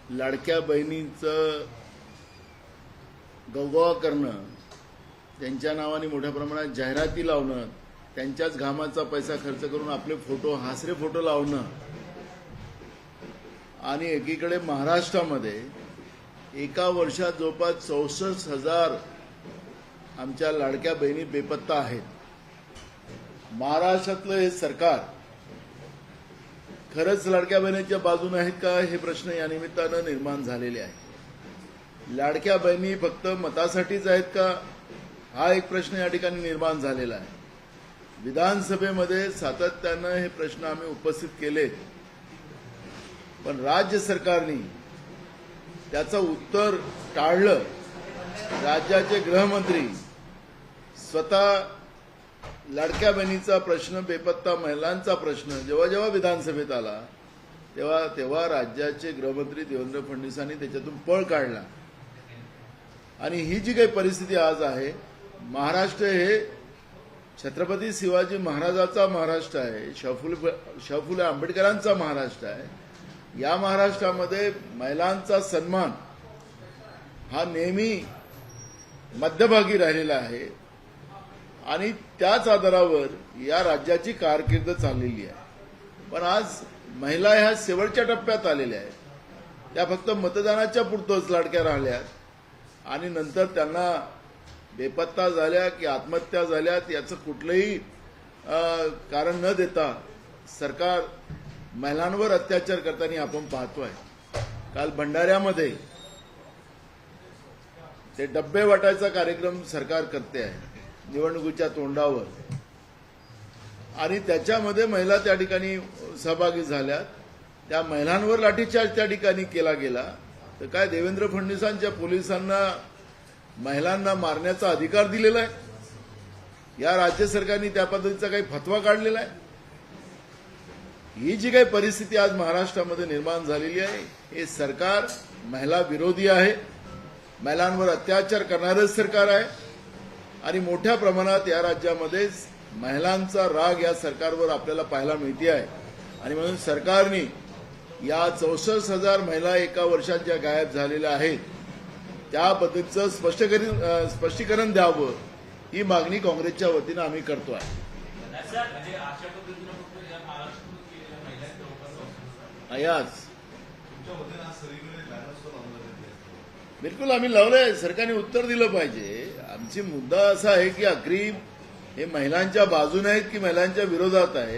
लाडक्या बहिणींचं गवगवा करणं, त्यांच्या नावाने मोठ्या प्रमाणात जाहिराती लावणं, त्यांच्याच घामाचा पैसा खर्च करून आपले फोटो, हासरे फोटो लावणं आणि एकीकडे महाराष्ट्रामध्ये एका वर्षात जवळपास 64,000 आमच्या लाडक्या बहिणी बेपत्ता आहेत. महाराष्ट्रातलं हे सरकार खरंच लाडक्या बहिणीच्या बाजूने आहेत का, हे प्रश्न या निमित्तानं निर्माण झालेले आहेत. लाडक्या बहिणी फक्त मतासाठीच आहेत का, हा एक प्रश्न या ठिकाणी निर्माण झालेला आहे. विधानसभेमध्ये सातत्यानं हे प्रश्न आम्ही उपस्थित केलेत, पण राज्य सरकारने त्याचं उत्तर टाळलं. राज्याचे गृहमंत्री स्वतः लाडक्या बहिणीचा प्रश्न, बेपत्ता महिलांचा प्रश्न जेव्हा जेव्हा विधानसभेत आला तेव्हा राज्याचे गृहमंत्री देवेंद्र फडणवीसांनी त्याच्यातून पळ काढला. आणि ही जी काही परिस्थिती आज आहे, महाराष्ट्र हे छत्रपती शिवाजी महाराजांचा महाराष्ट्र आहे, शाहू फुले आंबेडकरांचा महाराष्ट्र आहे. या महाराष्ट्रामध्ये महिलांचा सन्मान हा नेहमी मध्यभागी राहिलेला आहे आणि त्याच आधारावर या राज्याची कारकीर्द चाललेली आहे. पण आज महिला ह्या शेवटच्या टप्प्यात आलेल्या आहेत. त्या फक्त मतदानाच्या पुरतच लाडक्या राहिल्यात आणि नंतर त्यांना बेपत्ता झाल्या की आत्महत्या झाल्यात याचं कुठलंही कारण न देता सरकार महिलांवर अत्याचार करताना आपण पाहतोय. काल भंडाऱ्यामध्ये ते डब्बे वाटायचा कार्यक्रम सरकार करते आहे निवडणुकीच्या तोंडावर, आणि त्याच्यामध्ये महिला त्या ठिकाणी सहभागी झाल्यात. त्या महिलांवर लाठीचार्ज त्या ठिकाणी केला गेला. तर काय देवेंद्र फडणवीसांच्या पोलिसांना महिलांना मारण्याचा अधिकार दिलेला आहे? या राज्य सरकारने त्या पद्धतीचा काही फतवा काढलेला आहे? ही जी काही परिस्थिती आज महाराष्ट्रामध्ये निर्माण झालेली आहे, हे सरकार महिला विरोधी आहे, महिलांवर अत्याचार करणारं सरकार आहे आणि मोठ्या प्रमाणात या राज्यामध्ये महिलांचा राग या सरकारवर आपल्याला पाहायला मिळते आहे. आणि म्हणून सरकारने या 64,000 महिला एका वर्षात ज्या गायब झालेल्या आहेत त्या पद्धतीचं स्पष्टीकरण द्यावं, ही मागणी काँग्रेसच्या वतीनं आम्ही करतोय. बिलकुल आम्ही लावलंय. सरकारने उत्तर दिलं पाहिजे. आमची मुद्दा असा आहे की आखरी हे महिलांच्या बाजूने आहेत की महिलांच्या विरोधात आहे,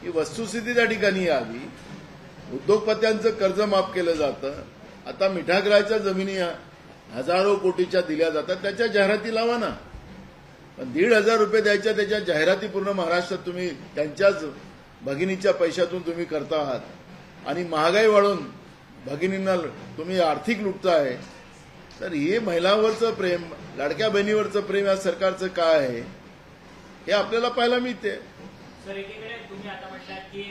ही वस्तुस्थिती त्या ठिकाणी यावी. उद्योगपत्यांचं कर्ज माफ केलं जातं. आता मिठागराच्या जमिनी हजारो कोटीच्या दिल्या जातात, त्याच्या जाहिराती लावा ना. पण 1,500 रुपये द्यायच्या त्याच्या जाहिराती पूर्ण महाराष्ट्रात तुम्ही त्यांच्याच भगिनीच्या पैशातून तुम्ही करता आहात आणि महागाई वाढून भगिनींना तुम्ही आर्थिक लुटताय. तर हे महिलांवरचं प्रेम, लाडक्या बहिणीवरचं प्रेम या सरकारचं काय आहे हे आपल्याला पाहायला मिळते. सर, एकीकडे तुम्ही आता म्हटलात की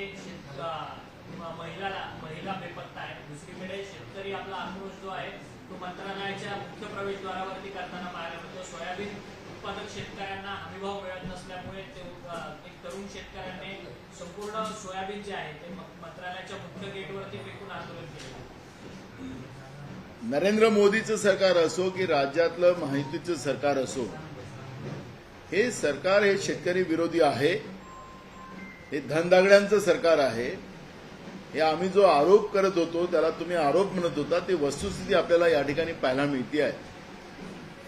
महिला बेपत्ता आहे, दुसरीकडे शेतकरी आपला आक्रोश जो आहे तो मंत्रालयाच्या मुख्य प्रवेशद्वारावरती करताना पाहायला मिळतो. सोयाबीन उत्पादक शेतकऱ्यांना हमीभाव मिळत नसल्यामुळे एक तरुण शेतकऱ्यांनी संपूर्ण सोयाबीन जे आहे ते मंत्रालयाच्या मुख्य गेटवरती फेकून आंदोलन केलं. नरेंद्र मोदीचं सरकार असो की राज्यातलं महायुतीचं सरकार असो, हे सरकार हे शेतकरी विरोधी आहे, हे धनदागड्यांचं सरकार आहे. हे आम्ही जो आरोप करत होतो त्याला तुम्ही आरोप म्हणत होता, ती वस्तुस्थिती आपल्याला या ठिकाणी पाहायला मिळते आहे.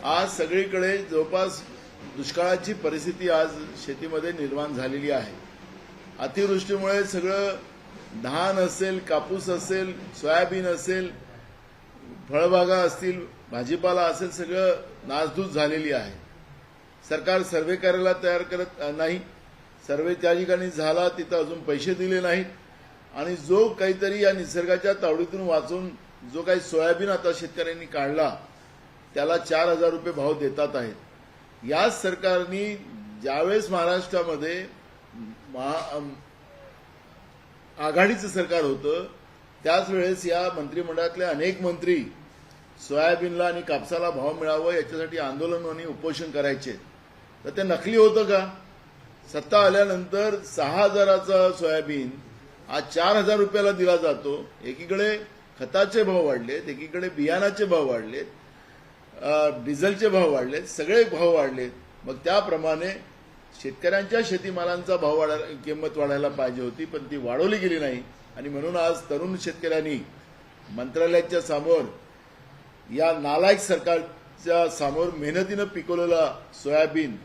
आज सगळीकडे जवळपास दुष्काळाची परिस्थिती आज शेतीमध्ये निर्माण झालेली आहे. अतिवृष्टीमुळे सगळं धान असेल, कापूस असेल, सोयाबीन असेल, फळबागा असतील, भाजीपाला असेल, सगळं नासधूस झालेली आहे. सरकार सर्व्हे करायला तयार करत नाही. सर्व्हे त्या ठिकाणी झाला तिथं अजून पैसे दिले नाहीत आणि जो काहीतरी या निसर्गाच्या तावडीतून वाचून जो काही सोयाबीन आता शेतकऱ्यांनी काढला त्याला 4,000 रुपये भाव देतात आहेत. या सरकारने ज्यावेळेस महाराष्ट्रामध्ये आघाडीचं सरकार होतं त्याच वेळेस या मंत्रिमंडळातले अनेक मंत्री सोयाबीनला आणि कापसाला भाव मिळावा याच्यासाठी आंदोलन आणि उपोषण करायचे. तर ते नकली होतं का? सत्ता आल्यानंतर 6,000चा सोयाबीन आज 4,000 रुपयाला दिला जातो. एकीकडे खताचे भाव वाढलेत, एकीकडे बियाणाचे भाव वाढलेत, डिझेलचे भाव वाढलेत, सगळे भाव वाढलेत. मग त्याप्रमाणे शेतकऱ्यांच्या शेतीमालांचा भाव किंमत वाढायला पाहिजे होती, पण ती वाढवली गेली नाही. आणि म्हणून आज तरुण शेतकऱ्यांनी मंत्रालयाच्या समोर या नालायक सरकारच्या समोर मेहनतीनं पिकवलेला सोयाबीन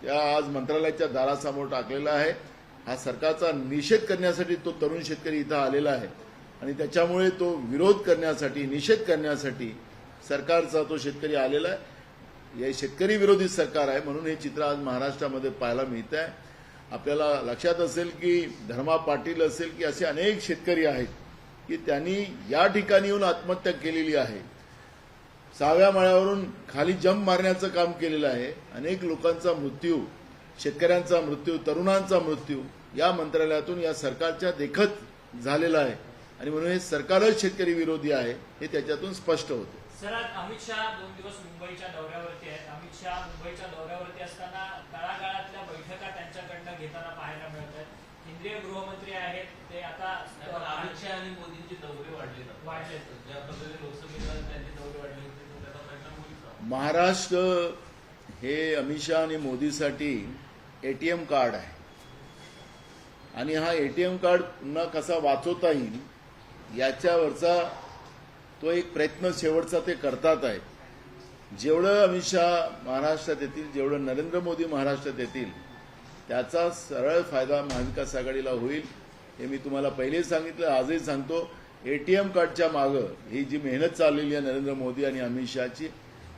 त्या आज मंत्रालयाच्या दारासमोर टाकलेला आहे. हा सरकारचा निषेध करण्यासाठी तो तरुण शेतकरी इथं आलेला आहे आणि त्याच्यामुळे तो विरोध करण्यासाठी, निषेध करण्यासाठी सरकारचा तो शेतकरी आलेला आहे. हे शेतकरी विरोधी सरकार आहे, म्हणून हे चित्र आज महाराष्ट्रामध्ये पाहायला मिळत आहे. आपल्याला लक्षात असेल की धर्मा पाटील असेल की असे अनेक शेतकरी आहेत की त्यांनी या ठिकाणी येऊन आत्महत्या केलेली आहे. 6व्या माळ्यावरून खाली जंप मारण्याचं काम केलेलं आहे. अनेक लोकांचा मृत्यू, शेतकऱ्यांचा मृत्यू, तरुणांचा मृत्यू या मंत्रालयातून, या सरकारच्या देखत झालेला आहे. आणि म्हणून हे सरकारच शेतकरी विरोधी आहे हे त्याच्यातून स्पष्ट होते. सर, आज अमित शहा 2 दिवस मुंबईच्या दौऱ्यावरती आहेत. अमित शहा मुंबईच्या दौऱ्यावरती असताना तळागाळातल्या बैठका त्यांच्याकडनं घेताना पाहायला मिळत आहेत. केंद्रीय गृहमंत्री आहेत ते आता अमित शहा आणि मोदींचे दौरे वाढले. ज्या पद्धतीने लोकसभेला त्यांचे दौरे वाढले होते तो त्याचा परिणाम होईल का? महाराष्ट्र हे अमित शहा आणि मोदीसाठी एटीएम कार्ड आहे आणि हा एटीएम कार्ड पुन्हा कसा वाचवता येईल याच्यावरचा तो एक प्रयत्न शेवटचा ते करतात आहे. जेवढं अमित शहा महाराष्ट्रात येतील, जेवढं नरेंद्र मोदी महाराष्ट्रात येतील, त्याचा सरळ फायदा महाविकास आघाडीला होईल. हे मी तुम्हाला पहिले सांगितलं, आजही सांगतो. एटीएम कार्डच्या मागं ही जी मेहनत चाललेली आहे नरेंद्र मोदी आणि अमित शहाची,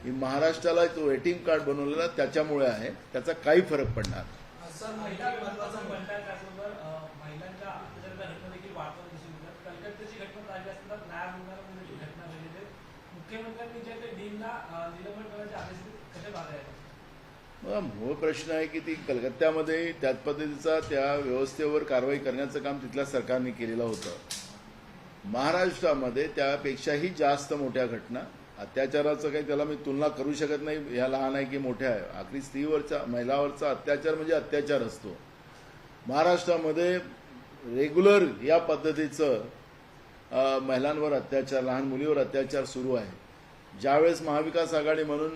ही महाराष्ट्राला तो एटीएम कार्ड बनवलेला त्याच्यामुळे आहे. त्याचा काही फरक पडणार. महिलांच्या अत्याचाराच्या घटना देखील वाढताना दिसून येतात. कलकत्त्याची घटना ताजी असताना न्याय मिळणारा मुलीची घटना घडली आहे. मुख्यमंत्र्यांनी जे ते डीनला निलंबन करण्याचे आदेश कसे पाहतायत? मूळ प्रश्न आहे की ती कलकत्त्यामध्ये त्याच पद्धतीचा त्या व्यवस्थेवर कारवाई करण्याचं काम तिथल्या सरकारने केलेलं होतं. महाराष्ट्रामध्ये त्यापेक्षाही जास्त मोठ्या घटना, अत्याचाराचं काही त्याला मी तुलना करू शकत नाही, ह्या लहान आहे की मोठ्या आहे. आखरी स्त्रीवरचा, महिलावरचा अत्याचार म्हणजे अत्याचार असतो. महाराष्ट्रामध्ये रेग्युलर या पद्धतीचं महिलांवर अत्याचार, लहान मुलीवर अत्याचार सुरू आहे. ज्यावेळेस महाविकास आघाडी म्हणून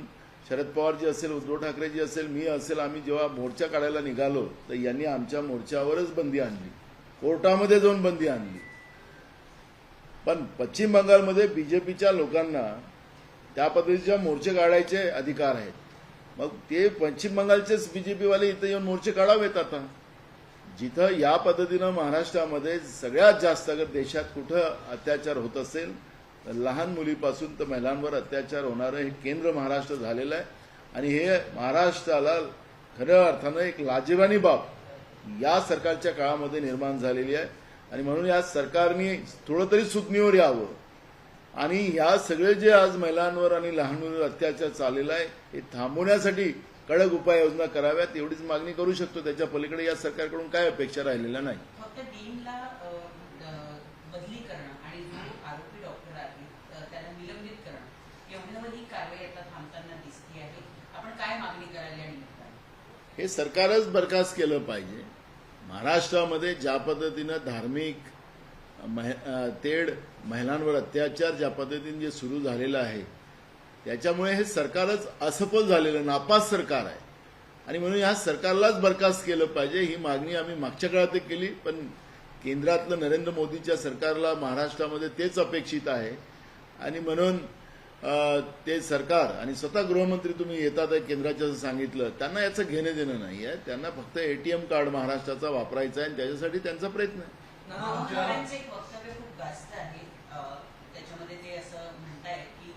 शरद पवारजी असेल, उद्धव ठाकरेजी असेल, मी असेल, आम्ही जेव्हा मोर्चा काढायला निघालो तर यांनी आमच्या मोर्चावरच बंदी आणली, कोर्टामध्ये जाऊन बंदी आणली. पण पश्चिम बंगालमध्ये बीजेपीच्या लोकांना त्या पद्धतीच्या मोर्चे काढायचे अधिकार आहेत. मग ते पश्चिम बंगालचेच बीजेपीवाले इथं येऊन मोर्चे काढावेत. आता जिथं या पद्धतीनं महाराष्ट्रामध्ये सगळ्यात जास्त अगर देशात कुठं अत्याचार होत असेल, लहान मुलीपासून तर महिलांवर अत्याचार होणारं हे केंद्र महाराष्ट्र झालेलं आहे. आणि हे महाराष्ट्राला खऱ्या अर्थानं एक लाजिरवाणी बाब या सरकारच्या काळामध्ये निर्माण झालेली आहे. आणि म्हणून या सरकारने थोडं तरी सुकणीवर यावं आणि ह्या सगळे जे आज महिलांवर आणि लहान मुलींवर अत्याचार चाललेला आहे हे थांबवण्यासाठी कडक उपाययोजना कराव्यात, एवढीच मागणी करू शकतो. त्याच्या पलीकडे या सरकारकडून काय अपेक्षा राहिलेल्या नाही. फक्त डीनला बदली करणं आणि जो आरोपी डॉक्टर आहे त्याला निलंबित करणं एवढ्यावर ही कारवाई आता थांबताना दिसते आहे. आपण काय मागणी करायला या निमित्तानं? हे सरकारच बरखास्त केलं पाहिजे. महाराष्ट्रामध्ये ज्या पद्धतीनं धार्मिक तेढ, महिलांवर अत्याचार ज्या पद्धतीने जे सुरू झालेलं आहे त्याच्यामुळे हे सरकारच असफल झालेलं, नापास सरकार आहे. आणि म्हणून या सरकारलाच बरखास्त केलं पाहिजे. ही मागणी आम्ही मागच्या काळात केली, पण केंद्रातलं नरेंद्र मोदीच्या सरकारला महाराष्ट्रामध्ये तेच अपेक्षित आहे. आणि म्हणून ते सरकार आणि स्वतः गृहमंत्री तुम्ही येतात आहे केंद्राच्या सांगितलं, त्यांना याचं घेणं देणं नाही आहे. त्यांना फक्त एटीएम कार्ड महाराष्ट्राचा वापरायचा आहे आणि त्याच्यासाठी त्यांचा प्रयत्न आहे. नवाबदारांचे एक वक्तव्य खूप गाजत आहे. त्याच्यामध्ये ते असं म्हणतायत की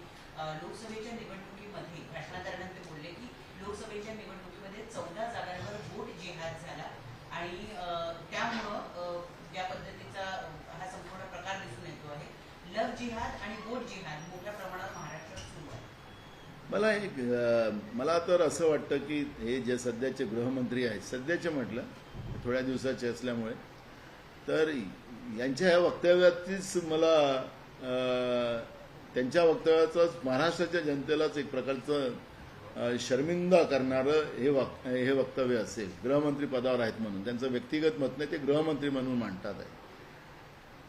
लोकसभेच्या निवडणुकीमध्ये भाषणादरम्यान ते बोलले की लोकसभेच्या निवडणुकीमध्ये 14 जागांवर वोट जिहाद झाला आणि त्यामुळं ज्या पद्धतीचा हा संपूर्ण प्रकार दिसून येतो आहे, लव्ह जिहाद आणि वोट जिहाद मोठ्या प्रमाणात महाराष्ट्रात सुरू आहे. मला तर असं वाटतं की हे जे सध्याचे गृहमंत्री आहेत, सध्याचे म्हटलं थोड्या दिवसाचे असल्यामुळे, तर यांच्या ह्या वक्तव्यातीच मला त्यांच्या वक्तव्याचाच महाराष्ट्राच्या जनतेलाच एक प्रकारचं शर्मिंदा करणारं हे वक्तव्य असेल. गृहमंत्री पदावर आहेत म्हणून त्यांचं व्यक्तिगत मत नाही, ते गृहमंत्री म्हणून मांडतात आहे.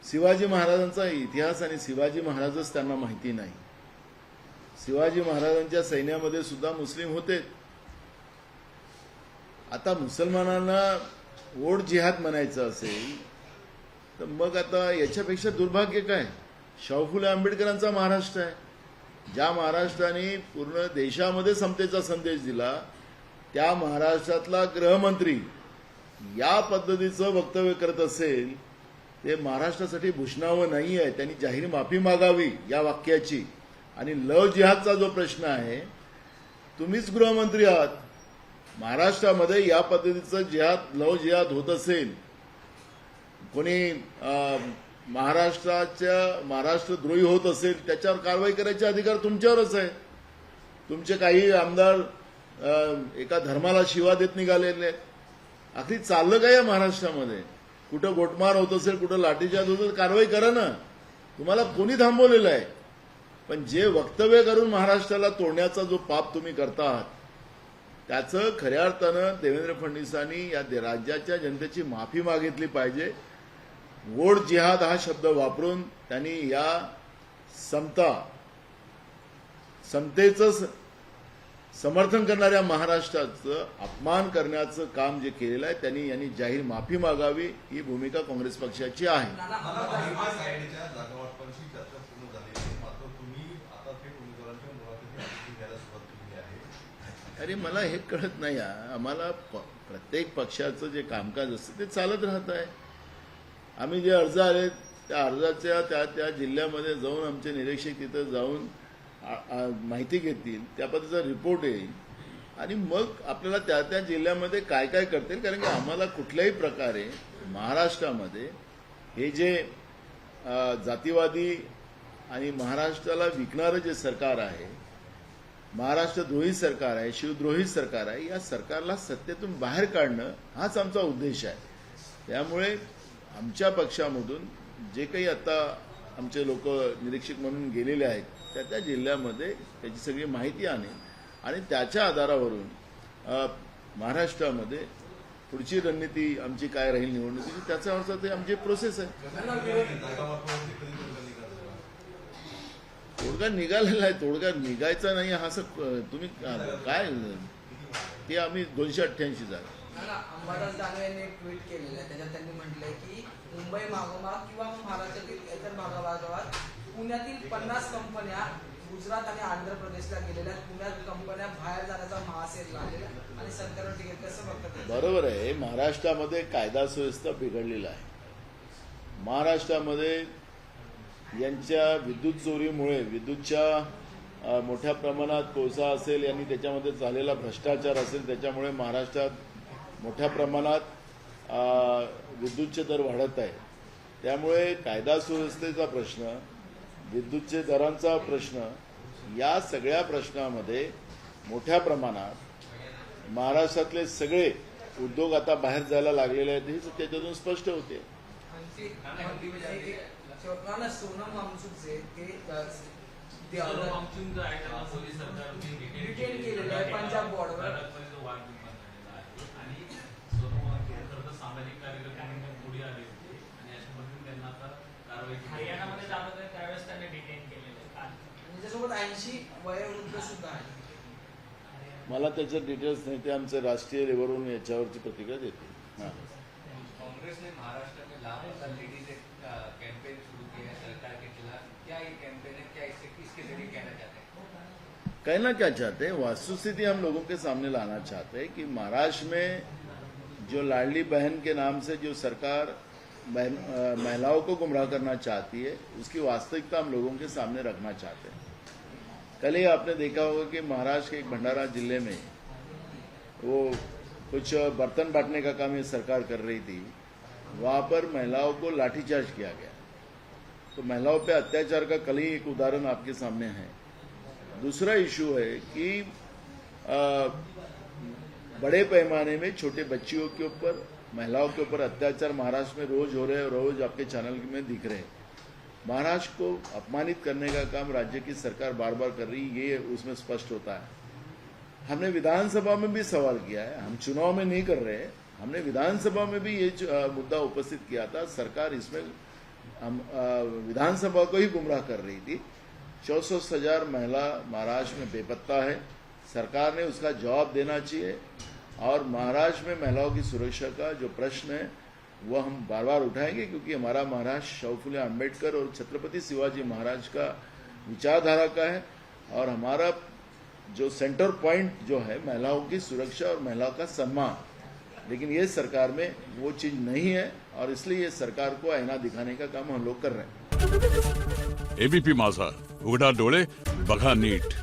शिवाजी महाराजांचा इतिहास आणि शिवाजी महाराजच त्यांना माहिती नाही. शिवाजी महाराजांच्या सैन्यामध्ये सुद्धा मुस्लिम होते. आता मुसलमानांना ओढ जिहाद म्हणायचं असेल तर मग आता याच्यापेक्षा दुर्भाग्य काय? शाहू फुले आंबेडकरांचा महाराष्ट्र आहे. ज्या महाराष्ट्राने पूर्ण देशामध्ये समतेचा संदेश दिला, त्या महाराष्ट्रातला गृहमंत्री या पद्धतीचं वक्तव्य करत असेल ते महाराष्ट्रासाठी भूषणावं नाही आहे. त्यांनी जाहीर माफी मागावी या वाक्याची. आणि लव जिहादचा जो प्रश्न आहे, तुम्हीच गृहमंत्री आहात. महाराष्ट्रामध्ये या पद्धतीचं जिहाद लव जिहाद होत असेल, कोणी महाराष्ट्रद्रोही होत असेल, त्याच्यावर कारवाई करायचे अधिकार तुमच्यावरच आहे. तुमचे काही आमदार एका धर्माला शिवा देत निघालेले आहेत. आखरी चाललं काय या महाराष्ट्रामध्ये? कुठं गोटमार होत असेल, कुठं लाठीचार्ज होत असेल, कारवाई करा ना. तुम्हाला कोणी थांबवलेलं आहे? पण जे वक्तव्य करून महाराष्ट्राला तोडण्याचा जो पाप तुम्ही करता आहात, त्याचं खऱ्या अर्थानं देवेंद्र फडणवीसांनी या राज्याच्या जनतेची माफी मागितली पाहिजे. ओढ जिहाद हा शब्द वापरून त्यांनी या समतेचं समर्थन करणाऱ्या महाराष्ट्राचं अपमान करण्याचं काम जे केलेलं आहे, यांनी जाहीर माफी मागावी. ही भूमिका काँग्रेस पक्षाची आहे. अरे मला हे कळत नाही. आम्हाला प्रत्येक पक्षाचं जे कामकाज असतं ते चालत राहत आहे. आम्ही जे अर्ज आले त्या अर्जाच्या त्या जिल्ह्यामध्ये जाऊन आमचे निरीक्षक तिथं जाऊन माहिती घेतील, त्या पद्धतीचा रिपोर्ट येईल आणि मग आपल्याला त्या जिल्ह्यामध्ये काय काय करतील. कारण की आम्हाला कुठल्याही प्रकारे महाराष्ट्रामध्ये हे जे जातीवादी आणि महाराष्ट्राला विकणारं जे सरकार आहे, महाराष्ट्रद्रोही सरकार आहे, शिवद्रोही सरकार आहे, या सरकारला सत्तेतून बाहेर काढणं हाच आमचा उद्देश आहे. त्यामुळे आमच्या पक्षामधून जे काही आता आमचे लोक निरीक्षक म्हणून गेलेले आहेत त्या जिल्ह्यामध्ये त्याची सगळी माहिती आणेल आणि त्याच्या आधारावरून महाराष्ट्रामध्ये पुढची रणनीती आमची काय राहील निवडणुकीची, त्याचा अर्थ ते आमची प्रोसेस आहे. तोडगा निघालेला आहे. तोडगा निघायचा नाही असं तुम्ही काय, ते आम्ही 288 झालं. अंबादास दानवे यांनी एक ट्विट केलेलं आहे. त्याच्यात त्यांनी म्हटलंय की मुंबई मागोमाग किंवा महाराष्ट्रातील इतर भागाभागात पुण्यातील 50 कंपन्या गुजरात आणि आंध्र प्रदेशला गेलेल्या, पुण्यात कंपन्या बाहेर जाण्याचा महासेल लागलेला आणि सरकारवर टीका. कसं बघतात? बरोबर आहे. महाराष्ट्रामध्ये कायदा सुव्यवस्था बिघडलेला आहे. महाराष्ट्रामध्ये यांच्या विद्युत चोरीमुळे, विद्युतच्या मोठ्या प्रमाणात कोळसा असेल यांनी त्याच्यामध्ये झालेला भ्रष्टाचार असेल, त्याच्यामुळे महाराष्ट्रात मोठ्या प्रमाणात विद्युतचे दर वाढत आहे. त्यामुळे कायदा सुव्यवस्थेचा प्रश्न, विद्युतचे दरांचा प्रश्न, या सगळ्या प्रश्नामध्ये मोठ्या प्रमाणात महाराष्ट्रातले सगळे उद्योग आता बाहेर जायला लागलेले आहेत. हे त्याच्यातून स्पष्ट होते. सोनम वांगचुकचे डिटेन केलेलं आहे पंजाब बॉर्डरवर. सामाजिक कार्यकर्त्यांनी पुढे आले होते आणि अशा पद्धतीने त्यांना आता कारवाई हरियाणामध्ये जात होते त्यावेळेस त्यांनी डिटेन केलेलं आहे. त्याच्यासोबत 80 वयोवृद्ध सुद्धा आहे. मला त्याचे डिटेल्स नाही, ते आमचे राष्ट्रीय लेवलवरून याच्यावरची प्रतिक्रिया देते. कांग्रेस ने महाराष्ट्र में लाभ लेडीज एक कैंपेन शुरू किया है सरकार के खिलाफ. क्या ये कैंपेन है? क्या इसके जरिए कहना चाहते हैं? कहना क्या चाहते हैं, वस्तुस्थिति हम लोगों के सामने लाना चाहते हैं कि महाराष्ट्र में जो लाडली बहन के नाम से जो सरकार महिलाओं को गुमराह करना चाहती है, उसकी वास्तविकता हम लोगों के सामने रखना चाहते हैं. कल ही आपने देखा होगा कि महाराष्ट्र के एक भंडारा जिले में वो कुछ बर्तन बांटने का काम ये सरकार कर रही थी. वहां पर महिलाओं को लाठीचार्ज किया गया. तो महिलाओं पे अत्याचार का कल ही एक उदाहरण आपके सामने है. दूसरा इशू है कि बड़े पैमाने में छोटे बच्चियों के ऊपर, महिलाओं के ऊपर अत्याचार महाराष्ट्र में रोज हो रहे हैं, रोज आपके चैनल में दिख रहे हैं. महाराष्ट्र को अपमानित करने का काम राज्य की सरकार बार बार कर रही है, ये उसमें स्पष्ट होता है. हमने विधानसभा में भी सवाल किया है, हम चुनाव में नहीं कर रहे हैं, हमने विधानसभा में भी ये मुद्दा उपस्थित किया था. सरकार इसमें विधानसभा को ही गुमराह कर रही थी। 64,000 महिला महाराष्ट्र में बेपत्ता है। सरकार ने उसका जवाब देना चाहिए और महाराष्ट्र में महिलाओं की सुरक्षा का जो प्रश्न है वो हम बार बार उठाएंगे, क्योंकि हमारा महाराष्ट्र शाहू फुले अम्बेडकर और छत्रपति शिवाजी महाराज का विचारधारा का है और हमारा जो सेंटर पॉइंट जो है महिलाओं की सुरक्षा और महिलाओं का सम्मान। लेकिन ये सरकार में वो चीज नहीं है और इसलिए ये सरकार को आईना दिखाने का काम हम लोग कर रहे हैं। एबीपी माझा, उघडा डोळे बघा नीट।